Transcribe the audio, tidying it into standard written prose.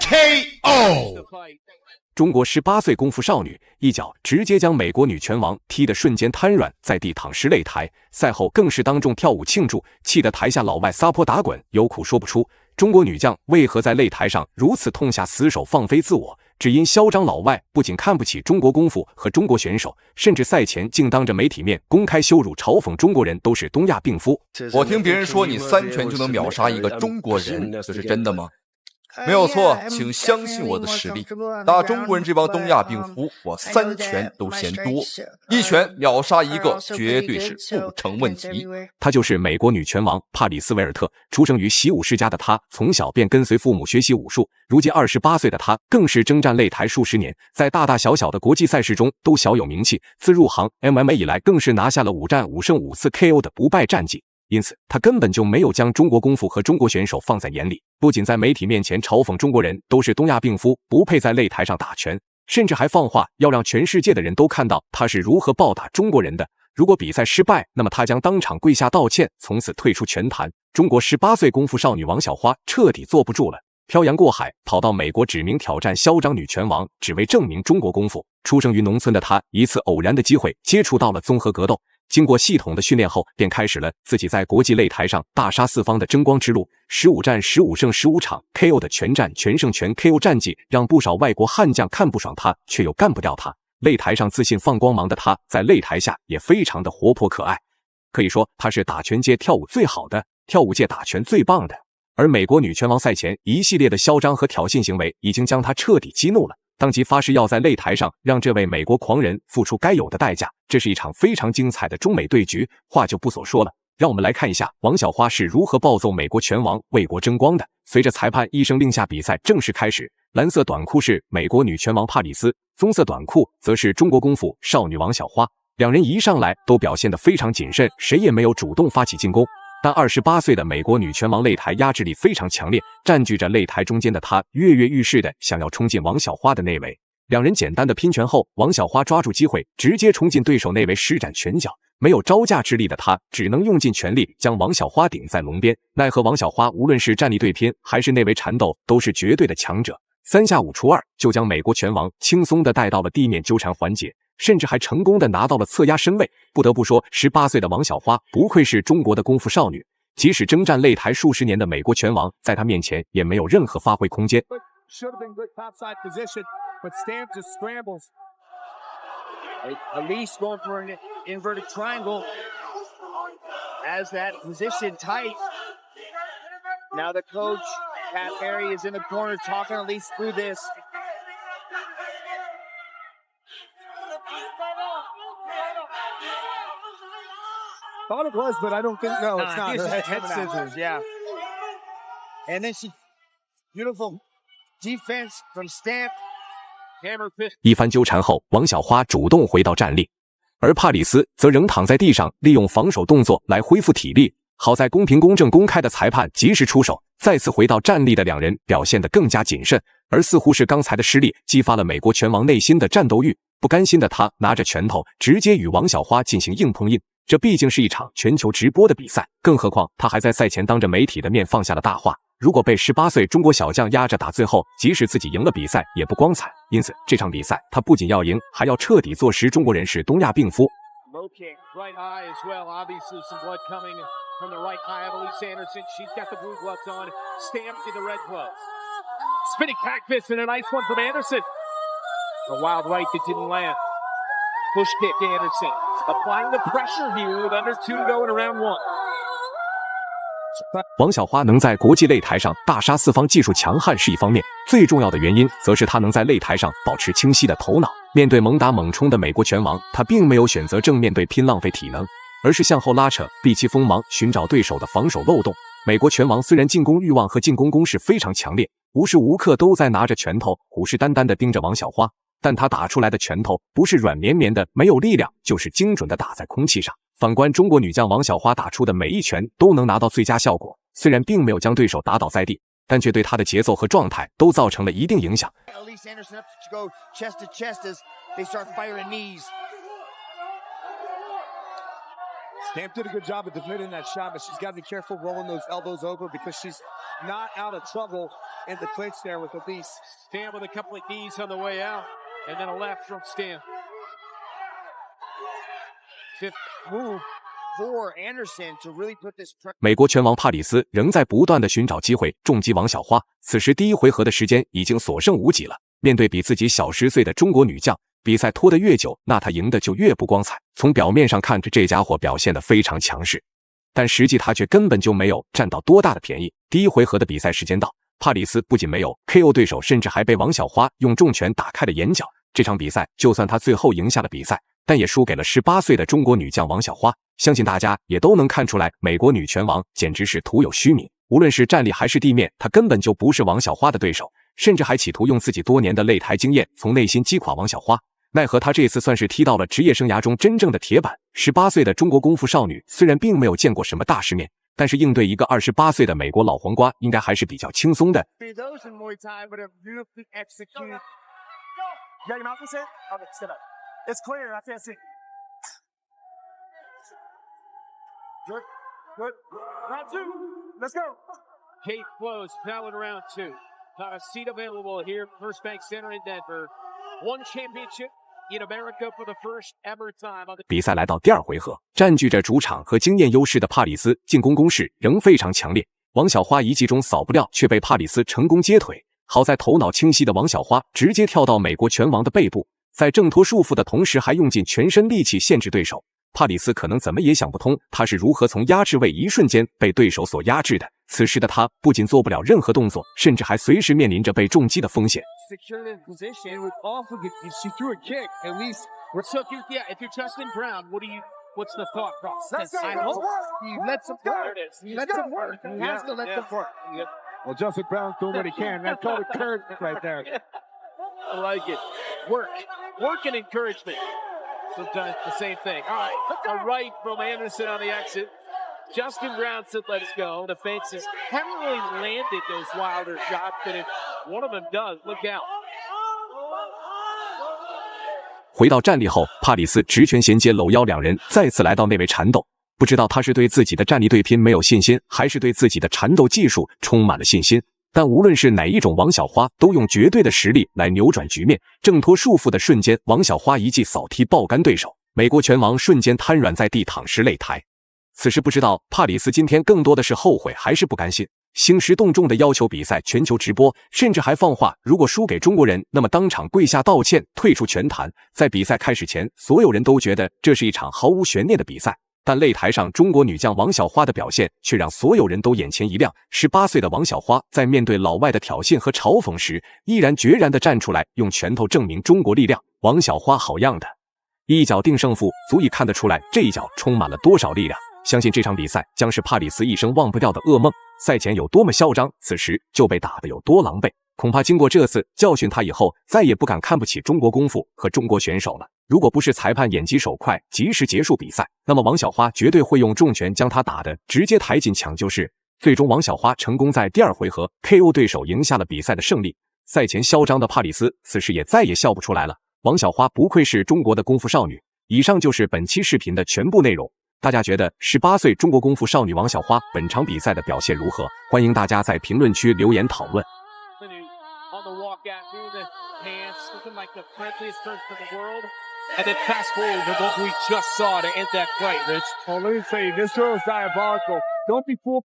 KO！ 中国18岁功夫少女一脚直接将美国女拳王踢得瞬间瘫软在地躺尸擂台，赛后更是当众跳舞庆祝，气得台下老外撒泼打滚，有苦说不出。中国女将为何在擂台上如此痛下死手放飞自我？只因嚣张老外不仅看不起中国功夫和中国选手，甚至赛前竟当着媒体面公开羞辱嘲讽中国人都是东亚病夫。我听别人说你3拳就能秒杀一个中国人，这是真的吗？没有错，请相信我的实力。打中国人这帮东亚病夫，我3拳都嫌多，1拳秒杀一个绝对是不成问题。她就是美国女拳王帕里斯维尔特。出生于习武世家的她，从小便跟随父母学习武术。如今28岁的她，更是征战擂台数十年，在大大小小的国际赛事中都小有名气。自入行 MMA 以来，更是拿下了5战5胜5次 KO 的不败战绩。因此，他根本就没有将中国功夫和中国选手放在眼里，不仅在媒体面前嘲讽中国人都是东亚病夫，不配在擂台上打拳，甚至还放话要让全世界的人都看到他是如何暴打中国人的。如果比赛失败，那么他将当场跪下道歉，从此退出拳坛。中国18岁功夫少女王小花彻底坐不住了，漂洋过海跑到美国指名挑战嚣张女拳王，只为证明中国功夫。出生于农村的她，一次偶然的机会接触到了综合格斗。经过系统的训练后，便开始了自己在国际擂台上大杀四方的争光之路。15战15胜15场 KO 的全战全胜全 KO 战绩，让不少外国悍将看不爽他，却又干不掉他。擂台上自信放光芒的他，在擂台下也非常的活泼可爱。可以说，他是打拳界跳舞最好的，跳舞界打拳最棒的。而美国女拳王赛前一系列的嚣张和挑衅行为，已经将他彻底激怒了。当即发誓要在擂台上让这位美国狂人付出该有的代价。这是一场非常精彩的中美对局，话就不所说了。让我们来看一下王小花是如何暴揍美国拳王，为国争光的。随着裁判一声令下，比赛正式开始。蓝色短裤是美国女拳王帕里斯，棕色短裤则是中国功夫少女王小花。两人一上来都表现得非常谨慎，谁也没有主动发起进攻。但28岁的美国女拳王擂台压制力非常强烈，占据着擂台中间的她跃跃欲试的想要冲进王小花的内围。两人简单的拼拳后，王小花抓住机会直接冲进对手内围施展拳脚，没有招架之力的她只能用尽全力将王小花顶在笼边。奈何王小花无论是战力对拼还是内围缠斗都是绝对的强者，3下5除2就将美国拳王轻松的带到了地面纠缠环节，甚至还成功的拿到了侧压身位。不得不说，18岁的王小花不愧是中国的功夫少女，即使征战擂台数十年的美国拳王，在她面前也没有任何发挥空间。But Stamp just scrambles. Elise going for an inverted triangle. Has that position tight. Now the coach, Pat Barry, is in the corner talking Elise through this. Thought it was, but I don't think, no, it's not. Head scissors, yeah. And then she, beautiful defense from Stamp. 一番纠缠后，王小花主动回到站立，而帕里斯则仍躺在地上，利用防守动作来恢复体力。好在公平公正公开的裁判及时出手，再次回到站立的两人表现得更加谨慎，而似乎是刚才的失利激发了美国拳王内心的战斗欲。不甘心的他拿着拳头直接与王小花进行硬碰硬，这毕竟是一场全球直播的比赛，更何况他还在赛前当着媒体的面放下了大话。如果被18岁中国小将压着打，最后即使自己赢了比赛也不光彩。因此这场比赛他不仅要赢，还要彻底坐实中国人是东亚病夫。Low kick, right eye as well. Obviously some blood coming from the right eye of Elise Anderson. She's got the blue gloves on, stamped in the red gloves. Spinning back fist and a nice one from Anderson. A wild right that didn't land. Push kick Anderson. Applying the pressure here with under 2 to go in round 1. 王小花能在国际擂台上大杀四方，技术强悍是一方面，最重要的原因则是她能在擂台上保持清晰的头脑。面对猛打猛冲的美国拳王，她并没有选择正面对拼浪费体能，而是向后拉扯，避其锋芒，寻找对手的防守漏洞。美国拳王虽然进攻欲望和进攻攻势非常强烈，无时无刻都在拿着拳头虎视眈眈地盯着王小花，但他打出来的拳头不是软绵绵的没有力量，就是精准地打在空气上。反观中国女将王小花打出的每一拳都能拿到最佳效果，虽然并没有将对手打倒在地，但却对她的节奏和状态都造成了一定影响。Stamp did a good job of defending that shot, but she's got to be careful rolling those elbows over because she's not out of trouble in the clinch there with Elise. Stam with a couple of knees on the way out, and then a left from Stam. Fifth move for Anderson to really put this. 美国拳王帕里斯仍在不断的寻找机会重击王小花，此时第一回合的时间已经所剩无几了。面对比自己小10岁的中国女将，比赛拖得越久，那她赢得就越不光彩。从表面上看着，这家伙表现得非常强势，但实际他却根本就没有占到多大的便宜。第一回合的比赛时间到，帕里斯不仅没有 KO 对手，甚至还被王小花用重拳打开了眼角。这场比赛，就算他最后赢下了比赛，但也输给了18岁的中国女将王小花。相信大家也都能看出来，美国女拳王简直是徒有虚名。无论是站立还是地面，她根本就不是王小花的对手，甚至还企图用自己多年的擂台经验从内心击垮王小花。奈何她这次算是踢到了职业生涯中真正的铁板。18岁的中国功夫少女虽然并没有见过什么大世面，但是应对一个28岁的美国老黄瓜，应该还是比较轻松的。Good. Round 2. Let's go. Kate Flows, valid round 2. Not a seat available here at First Bank Center in Denver. One championship in America for the first ever time. 比赛来到第二回合，占据着主场和经验优势的帕里斯进攻攻势仍非常强烈。王小花一记中扫不掉，却被帕里斯成功接腿。好在头脑清晰的王小花直接跳到美国拳王的背部，在挣脱束缚的同时，还用尽全身力气限制对手。帕里斯可能怎么也想不通，他是如何从压制位一瞬间被对手所压制的。此时的他不仅做不了任何动作，甚至还随时面临着被重击的风险。What's the thought process? I hope he lets him work. He lets him work. He has to let them work. Well, Joseph Brown's doing what he can. That's called encouragement right there. I like it. Work and encouragement. Sometimes the same thing. All right, a right from Anderson on the exit. Justin Brown said, "Let us go." The fences haven't really landed those wilder shots, but if one of them does, look out. 回到站立后，帕里斯直拳衔接搂腰，两人再次来到内围缠斗。不知道他是对自己的站立对拼没有信心，还是对自己的缠斗技术充满了信心。但无论是哪一种，王小花都用绝对的实力来扭转局面。挣脱束缚的瞬间，王小花一记扫踢爆干对手，美国拳王瞬间瘫软在地，躺尸擂台。此时不知道帕里斯今天更多的是后悔还是不甘心，兴师动众的要求比赛全球直播，甚至还放话如果输给中国人，那么当场跪下道歉，退出拳坛。在比赛开始前，所有人都觉得这是一场毫无悬念的比赛。但擂台上中国女将王小花的表现却让所有人都眼前一亮。18岁的王小花在面对老外的挑衅和嘲讽时，毅然决然地站出来，用拳头证明中国力量。王小花好样的，一脚定胜负，足以看得出来这一脚充满了多少力量。相信这场比赛将是帕里斯一生忘不掉的噩梦。赛前有多么嚣张，此时就被打得有多狼狈。恐怕经过这次教训，他以后再也不敢看不起中国功夫和中国选手了。如果不是裁判眼疾手快，及时结束比赛，那么王小花绝对会用重拳将他打得直接抬进抢救室。最终，王小花成功在第二回合 KO 对手，赢下了比赛的胜利。赛前嚣张的帕里斯此时也再也笑不出来了。王小花不愧是中国的功夫少女。以上就是本期视频的全部内容。大家觉得18岁中国功夫少女王小花本场比赛的表现如何？欢迎大家在评论区留言讨论。And then fast forward to what we just saw to end that fight, Rich. Well, let me say, this girl is diabolical. Don't be fooled.